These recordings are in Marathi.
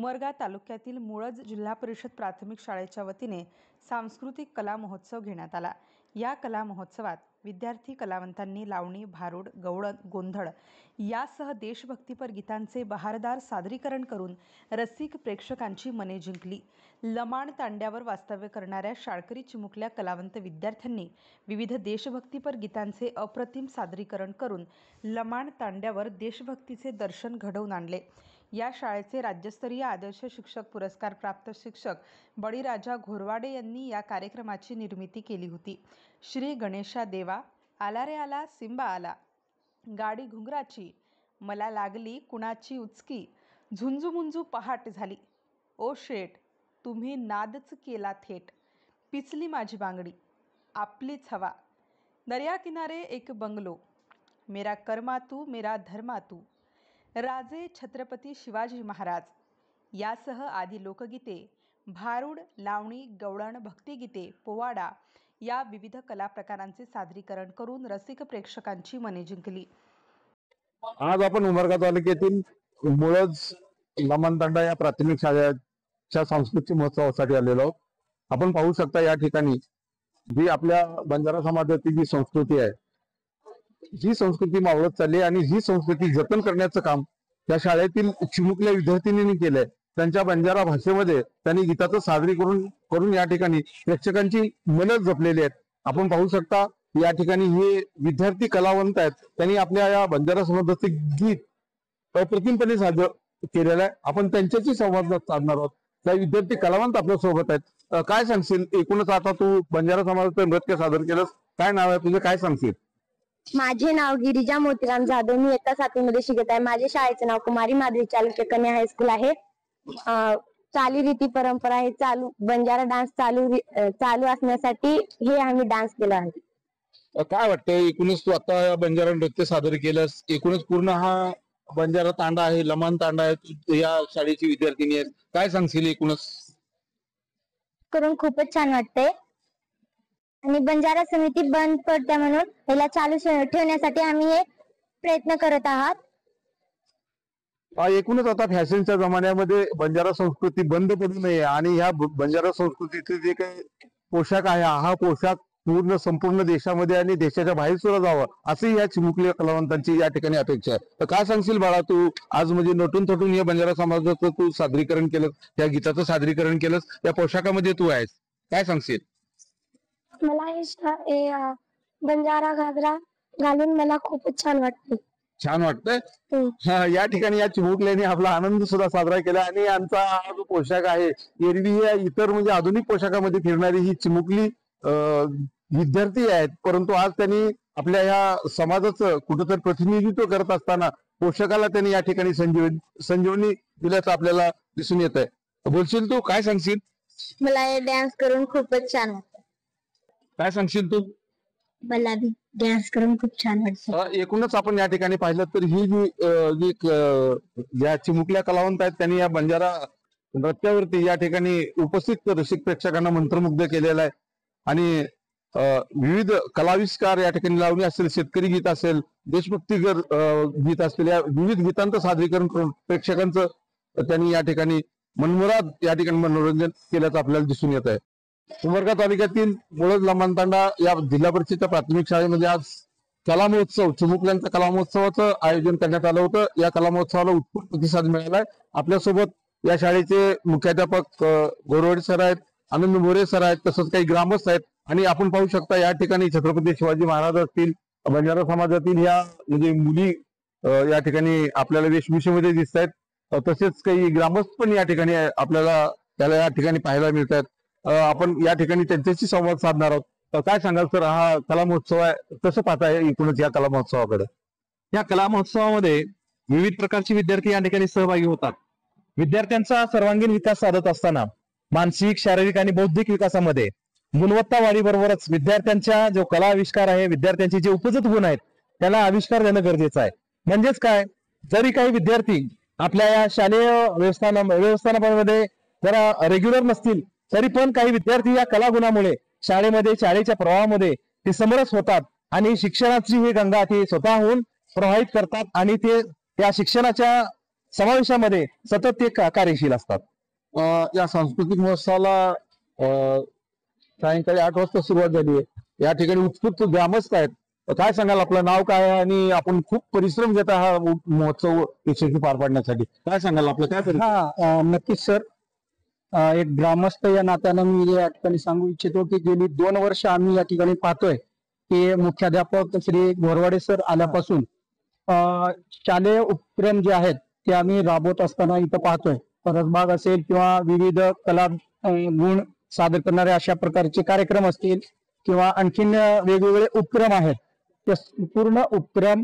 उमरगा तालुक्यातील मुळज जिल्हा परिषद प्राथमिक शाळेच्या वतीने सांस्कृतिक कला महोत्सव घेण्यात आला। या कला महोत्सवात विद्यार्थी कलावंतांनी लावणी, भारुड, गवळण, गोंधळ यासह देशभक्तीपर गीतांचे बहारदार सादरीकरण करून रसिक प्रेक्षकांची मने जिंकली। लमाण तांड्यावर वास्तव्य करणाऱ्या शाळकरी चिमुकल्या कलावंत विद्यार्थ्यांनी विविध देशभक्तीपर गीतांचे अप्रतिम सादरीकरण करून लमाण तांड्यावर देशभक्तीचे दर्शन घडवून आणले। या शाळेचे राज्यस्तरीय आदर्श शिक्षक पुरस्कार प्राप्त शिक्षक बळीराजा घोरवाडे यांनी या कार्यक्रमाची निर्मिती केली होती। श्री गणेशा देवा, आला रे आला सिंबा आला, गाडी घुंगराची, मला लागली कुणाची उचकी, झुंजू मुंजू पहाट झाली, ओ शेट तुम्ही नादच केला थेट, पिचली माझी बांगडी, आपलीच हवा, दर्या किनारे एक बंगलो, मेरा कर्मा तू मेरा धर्मा तू, राजे छत्रपती शिवाजी महाराज यासह आदी लोकगीते, भारुड, लावणी, गवळण, भक्तिगीते, पोवाडा या विविध कला प्रकारांचे सादरीकरण करून रसिक प्रेक्षकांची मने जिंकली। आज आपण उमरगा तालुक्यातील मुळज लमाण तांडा या प्राथमिक शाळेच्या सांस्कृतिक महोत्सवासाठी आलेलो आहोत। आपण पाहू शकता या ठिकाणी जी आपल्या बंजारा समाजाची जी संस्कृती आहे, जी संस्कृती मावळत चालली आणि ही संस्कृती जतन करण्याचं काम त्या शाळेतील चिमुकल्या विद्यार्थिनींनी केलंय। त्यांच्या बंजारा भाषेमध्ये त्यांनी गीताचं सादरीकरण करून या ठिकाणी प्रेक्षकांची मन जपलेली आहेत। आपण पाहू शकता या ठिकाणी हे विद्यार्थी कलावंत आहेत, त्यांनी आपल्या या बंजारा समाजाचे गीत अप्रतिमपणे सादर केलेलं आहे। आपण त्यांच्याशी संवाद साधणार आहोत। त्या विद्यार्थी कलावंत आपल्या सोबत आहेत। काय सांगशील, एकूणच आता तू बंजारा समाजाचं नृत्य सादर केलंस, काय नाव आहे तुझं, काय सांगशील? माझे नाव गिरिजा मोतीराम जाधव, मी इयत्ता 7वी मध्ये शिकत आहे। माझ्या शाळेचे नाव कुमारी माधवी चालुक्य कन्या हायस्कूल आहे। चालीरीती परंपरा हे चालू बंजारा डान्स चालू असण्यासाठी हे आम्ही डान्स केला आहे। काय वाटतं, एकूणच तू आता बंजारा नृत्य सादर केलंस, एकूणच पूर्ण हा बंजारा तांडा आहे, लमाण तांडा आहे, या शाळेची विद्यार्थिनी आहे, काय सांगशील एकूणच? करून खूपच छान वाटतंय आणि बंजारा समिती बंद पडते म्हणून याला चालू ठेवण्यासाठी आम्ही हे प्रयत्न करत आहात। एकूणच आता फॅशनच्या जमान्यामध्ये बंजारा संस्कृती बंद पडू नये आणि ह्या बंजारा संस्कृतीचे जे काही पोशाख आहे, हा पोशाख पूर्ण संपूर्ण देशामध्ये आणि देशाच्या बाहेर सुद्धा जावं अशी या चिमुकल्या कलावंतांची या ठिकाणी अपेक्षा आहे। तर काय सांगशील बाळा, तू आज म्हणजे नटून थटून या बंजारा समाजाचं तू सादरीकरण केलं, या गीताचं सादरीकरण केलंस, या पोशाखामध्ये तू आहेस, काय सांगशील? मला हे बंजारा घागरा घालून मला खूपच छान वाटतं। छान वाटतंय। या ठिकाणी या चिमुकल्याने आपला आनंद सुद्धा साजरा केला आणि यांचा हा जो पोशाख आहे, एरवी या इतर म्हणजे आधुनिक पोशाखामध्ये फिरणारी ही चिमुकली विद्यार्थी आहेत, परंतु आज त्यांनी आपल्या या समाजाचं कुठंतरी प्रतिनिधित्व करत असताना पोशाखाला त्यांनी या ठिकाणी संजीवनी दिल्याचं आपल्याला दिसून येत आहे। बोलशील तू, काय सांगशील? मला हे डान्स करून खूपच छान वाटतं। काय सांगशील तू? मला भी डान्स करून खूप छान वाटतं। एकूणच आपण या ठिकाणी पाहिलं तर ही जी ज्या चिमुकल्या कलावंत आहेत त्यांनी या बंजारा नृत्यावरती या ठिकाणी उपस्थित रसिक प्रेक्षकांना मंत्रमुग्ध केलेला आहे आणि विविध कलाविष्कार या ठिकाणी लावणी असेल, शेतकरी गीत असेल, देशभक्तीपर गीत असतील, या विविध गीतांचं सादरीकरण करून प्रेक्षकांचं त्यांनी या ठिकाणी मनमुराद या ठिकाणी मनोरंजन केल्याचं आपल्याला दिसून येत आहे। उमरगा तालुक्यातील मुळज लमाण तांडा या जिल्हा परिषदेच्या प्राथमिक शाळेमध्ये आज कला महोत्सव, चिमुकल्यांच्या कला महोत्सवाचं आयोजन करण्यात आलं होतं। या कला महोत्सवाला उत्स्फूर्त प्रतिसाद मिळालाय। आपल्यासोबत या शाळेचे मुख्याध्यापक घोरवाडे सर आहेत, आनंद मोरे सर आहेत, तसंच काही ग्रामस्थ आहेत आणि आपण पाहू शकता या ठिकाणी छत्रपती शिवाजी महाराज असतील, बंजारा समाजातील ह्या म्हणजे मुली या ठिकाणी आपल्याला वेशभूषेमध्ये दिसत आहेत, तसेच काही ग्रामस्थ पण या ठिकाणी आपल्याला त्याला या ठिकाणी पाहायला मिळत आहेत। आपण या ठिकाणी त्यांच्याशी संवाद साधणार आहोत। काय सांगाल सर, हा कला महोत्सव आहे, कसं पाहताय एकूणच या कला महोत्सवाकडे? या कला महोत्सवामध्ये विविध प्रकारचे विद्यार्थी या ठिकाणी सहभागी होतात। विद्यार्थ्यांचा सर्वांगीण विकास साधत असताना मानसिक, शारीरिक आणि बौद्धिक विकासामध्ये गुणवत्ता वाढीबरोबरच विद्यार्थ्यांच्या जो कला आविष्कार आहे, विद्यार्थ्यांचे जे उपजत गुण आहेत त्याला आविष्कार देणं गरजेचं आहे। म्हणजेच काय, जरी काही विद्यार्थी आपल्या या शालेय व्यवस्थापनामध्ये जरा रेग्युलर नसतील तरी पण काही विद्यार्थी या कला गुणामुळे शाळेमध्ये, शाळेच्या प्रवाहामध्ये ते समरस होतात आणि शिक्षणाची ही गंगा ते स्वतःहून प्रवाहित करतात आणि ते त्या शिक्षणाच्या समावेशामध्ये सतत ते कार्यशील असतात. या सांस्कृतिक महोत्सवाला सायंकाळी 8 वाजता सुरुवात झाली आहे. या ठिकाणी उत्स्फूर्त ग्रामस्थ आहेत. काय सांगाल, आपलं नाव काय आहे आणि आपण खूप परिश्रम घेता हा महोत्सव यशस्वी पार पाडण्यासाठी, काय सांगाल आपलं काय परिश्रम? नक्कीच सर. एक ग्रामस्थ या नात्यानं मी या ठिकाणी सांगू इच्छितो की गेली 2 वर्ष आम्ही या ठिकाणी पाहतोय की मुख्याध्यापक श्री घोरवाडे सर आल्यापासून शालेय उपक्रम जे आहेत ते आम्ही राबवत असताना इथं पाहतोय. परसबाग असेल किंवा विविध कला गुण सादर करणारे अशा प्रकारचे कार्यक्रम असतील किंवा आणखीन वेगवेगळे उपक्रम आहेत. ते पूर्ण उपक्रम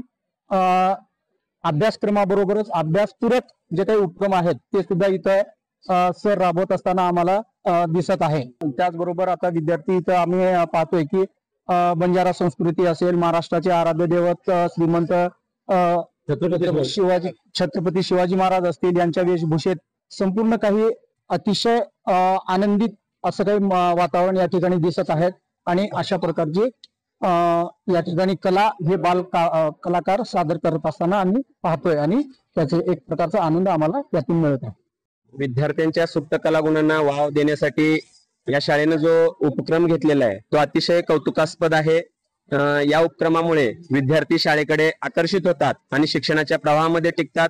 अभ्यासक्रमाबरोबरच अभ्यासपूरक जे काही उपक्रम आहेत ते सुद्धा इथं सर राबवत असताना आम्हाला दिसत आहे. त्याचबरोबर आता विद्यार्थी इथं आम्ही पाहतोय की बंजारा संस्कृती असेल, महाराष्ट्राचे आराध्य दैवत श्रीमंत छत्रपती शिवाजी महाराज असतील यांच्या वेशभूषेत संपूर्ण काही अतिशय आनंदित असं काही वातावरण या ठिकाणी दिसत आहेत. आणि अशा प्रकारचे या ठिकाणी कला हे कलाकार सादर करत असताना आम्ही पाहतोय आणि त्याचे एक प्रकारचा आनंद आम्हाला त्यातून मिळत आहे. विद्यार्थ्यांच्या सुप्त कलागुणांना वाव देण्यासाठी या शाळेनं जो उपक्रम घेतलेला आहे तो अतिशय कौतुकास्पद आहे. या उपक्रमामुळे विद्यार्थी शाळेकडे आकर्षित होतात आणि शिक्षणाच्या प्रवाहामध्ये टिकतात.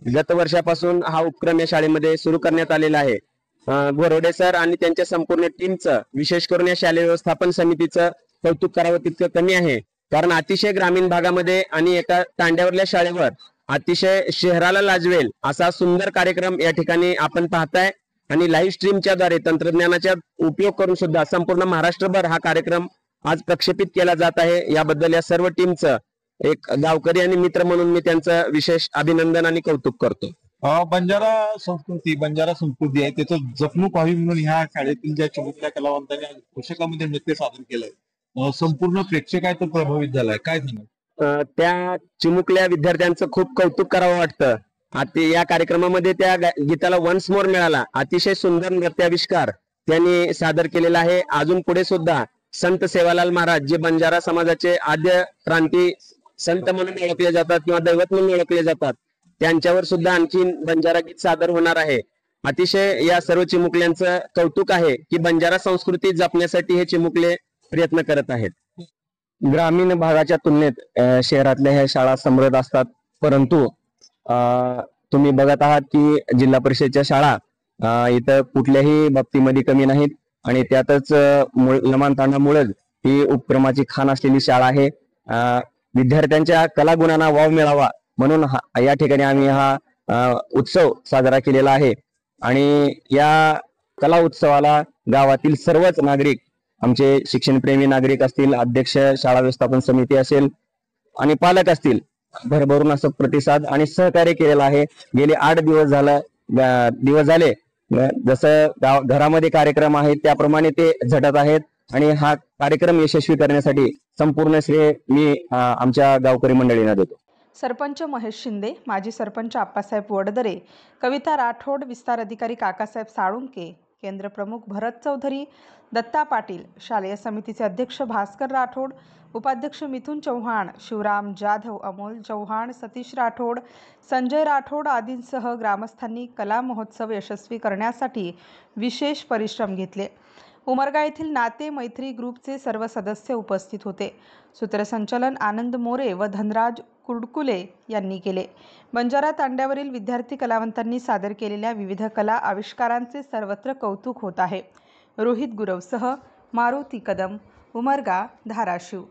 गत वर्षापासून हा उपक्रम या शाळेमध्ये सुरू करण्यात आलेला आहे. घोरवडे सर आणि त्यांच्या संपूर्ण टीमचं, विशेष करून या शालेय व्यवस्थापन समितीचं कौतुक करावं तितकं कमी आहे. कारण अतिशय ग्रामीण भागामध्ये आणि एका तांड्यावरल्या शाळेवर अतिशय शहराला लाजवेल असा सुंदर कार्यक्रम या ठिकाणी आपण पाहताय. आणि लाईव्ह स्ट्रीमच्या द्वारे तंत्रज्ञानाचा उपयोग करून सुद्धा संपूर्ण महाराष्ट्रभर हा कार्यक्रम आज प्रक्षेपित केला जात आहे. याबद्दल या सर्व टीमचं एक गावकरी आणि मित्र म्हणून मी त्यांचं विशेष अभिनंदन आणि कौतुक करतो. बंजारा संस्कृती आहे त्याचं जपणूक व्हावी म्हणून ह्या शाळेतील ज्या चिमुकल्या कलावंतांनी आज पोषकामध्ये नृत्य सादर केलंय, संपूर्ण प्रेक्षक आहे तो प्रभावित झालाय, काय सांगाल? त्या चिमुकल्या विद्यार्थ्यांचं खूप कौतुक करावं वाटतं. आता या कार्यक्रमामध्ये त्या गीताला वन्स मोर मिळाला. अतिशय सुंदर नृत्याविष्कार त्यांनी सादर केलेला आहे. अजून पुढे सुद्धा संत सेवालाल महाराज, जे बंजारा समाजाचे आद्य क्रांती संत म्हणून ओळखले जातात किंवा दैवत म्हणून ओळखले जातात, त्यांच्यावर सुद्धा आणखी बंजारा गीत सादर होणार आहे. अतिशय या सर्व चिमुकल्यांचं कौतुक आहे की बंजारा संस्कृती जपण्यासाठी हे चिमुकले प्रयत्न करत आहेत. ग्रामीण भागाच्या तुलनेत शहरातल्या ह्या शाळा समृद्ध असतात, परंतु तुम्ही बघत आहात की जिल्हा परिषदच्या शाळा इथं कुठल्याही बाबतीमध्ये कमी नाहीत. आणि त्यातच लमान तांडामुळेच ही उपक्रमाची खाण असलेली शाळा आहे. विद्यार्थ्यांच्या कलागुणांना वाव मिळावा म्हणून या ठिकाणी आम्ही हा उत्सव साजरा केलेला आहे. आणि या कला उत्सवाला गावातील सर्वच नागरिक, आमचे शिक्षणप्रेमी नागरिक असतील, अध्यक्ष, शाळा व्यवस्थापन समिती असेल आणि पालक असतील, भरभरून असं प्रतिसाद आणि सहकार्य केलेलं आहे. गेले 8 दिवस झाले जसं घरामध्ये कार्यक्रम आहेत त्याप्रमाणे ते झटत आहेत. आणि हा कार्यक्रम यशस्वी करण्यासाठी संपूर्ण श्रेय मी आमच्या गावकरी मंडळींना देतो. सरपंच महेश शिंदे, माजी सरपंच आप्पासाहेब वडदरे, कविता राठोड, विस्तार अधिकारी काकासाहेब साळुंके, केंद्र प्रमुख भरत चौधरी, दत्ता पाटील, शालेय समितीचे अध्यक्ष भास्कर राठोड, उपाध्यक्ष मिथुन चव्हाण, शिवराम जाधव, अमोल चव्हाण, सतीश राठोड, संजय राठोड आदींसह ग्रामस्थांनी कला महोत्सव यशस्वी करण्यासाठी विशेष परिश्रम घेतले. उमरगा येथील नाते मैत्री ग्रुपचे सर्व सदस्य उपस्थित होते. सूत्रसंचालन आनंद मोरे व धनराज कुडकुले यांनी केले. बंजारा तांड्यावरील विद्यार्थी कलावंतांनी सादर केलेल्या विविध कला आविष्कारांचे सर्वत्र कौतुक होत आहे. रोहित गुरवसह मारुती कदम, उमरगा, धाराशिव.